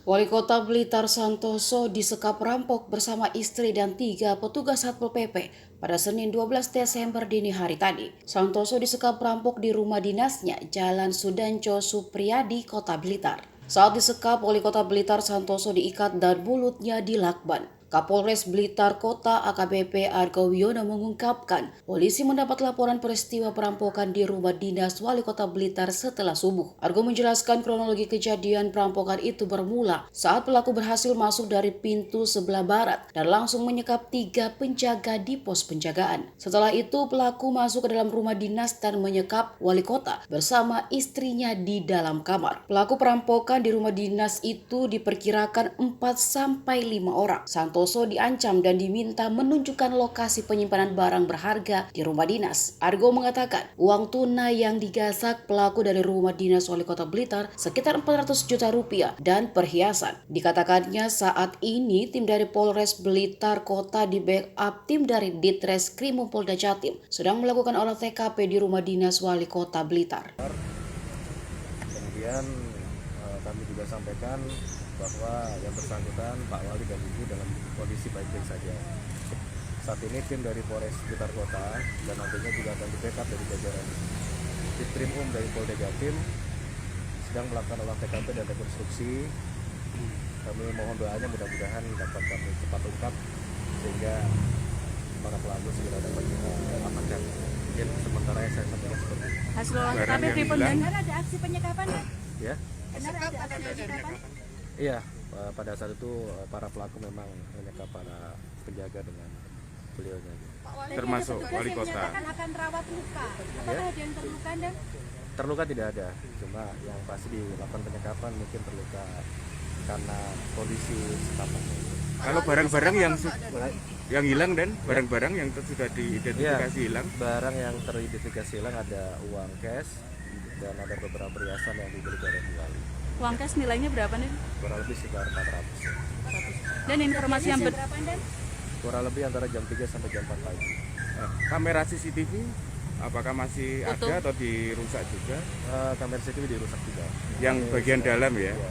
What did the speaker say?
Wali Kota Blitar Santoso disekap perampok bersama istri dan 3 petugas Satpol PP pada Senin 12 Desember dini hari tadi. Santoso disekap perampok di rumah dinasnya, Jalan Sudanco Supriyadi, Kota Blitar. Saat disekap, Wali Kota Blitar Santoso diikat dan mulutnya dilakban. Kapolres Blitar Kota AKBP Argo Wiono mengungkapkan, polisi mendapat laporan peristiwa perampokan di rumah dinas Wali Kota Blitar setelah subuh. Argo menjelaskan kronologi kejadian perampokan itu bermula saat pelaku berhasil masuk dari pintu sebelah barat dan langsung menyekap 3 penjaga di pos penjagaan. Setelah itu, pelaku masuk ke dalam rumah dinas dan menyekap Wali Kota bersama istrinya di dalam kamar. Pelaku perampokan di rumah dinas itu diperkirakan 4-5 orang. Santoso diancam dan diminta menunjukkan lokasi penyimpanan barang berharga di rumah dinas. Argo mengatakan uang tunai yang digasak pelaku dari rumah dinas Wali Kota Blitar sekitar 400 juta rupiah dan perhiasan. Dikatakannya saat ini tim dari Polres Blitar Kota di backup tim dari Ditreskrim Polda Jatim sedang melakukan olah TKP di rumah dinas Wali Kota Blitar. Kemudian kami juga sampaikan bahwa yang bersangkutan Pak Wali dan Ibu dalam kondisi baik-baik saja. Saat ini tim dari Polres Blitar Kota dan nantinya juga akan di-backup dari jajaran Ditkrim dari Polda Jatim sedang melakukan olah TKP dan rekonstruksi. Kami mohon doanya mudah-mudahan dapat kami cepat ungkap sehingga para pelaku segera dapat kita amankan. Mungkin sementara saya sampaikan seperti itu. Hasil olah TKP pripun dan ada aksi penyekapan, Pak? Ya. Benar ada aksi penyekapan? Iya, pada saat itu para pelaku memang menyekap para penjaga dengan beliaunya. Termasuk Wali Kota. Menyatakan akan rawat luka. Apakah Ya. ada yang terluka dan? Terluka tidak ada, cuma yang pasti dilakukan penyekapan mungkin terluka karena kondisi sekapan. Kalau barang-barang yang hilang dan barang-barang yang sudah diidentifikasi hilang, Barang yang teridentifikasi hilang ada uang cash dan ada beberapa perhiasan yang dibeli oleh Wali. uang cash nilainya berapa nih? Kurang lebih sekitar 400. Dan informasi yang Berapa dan? Kurang lebih antara jam 3 sampai jam 4 pagi. kamera CCTV apakah masih Utuh. ada atau dirusak juga? Kamera CCTV dirusak juga. Yang bagian dalam ya? Iya,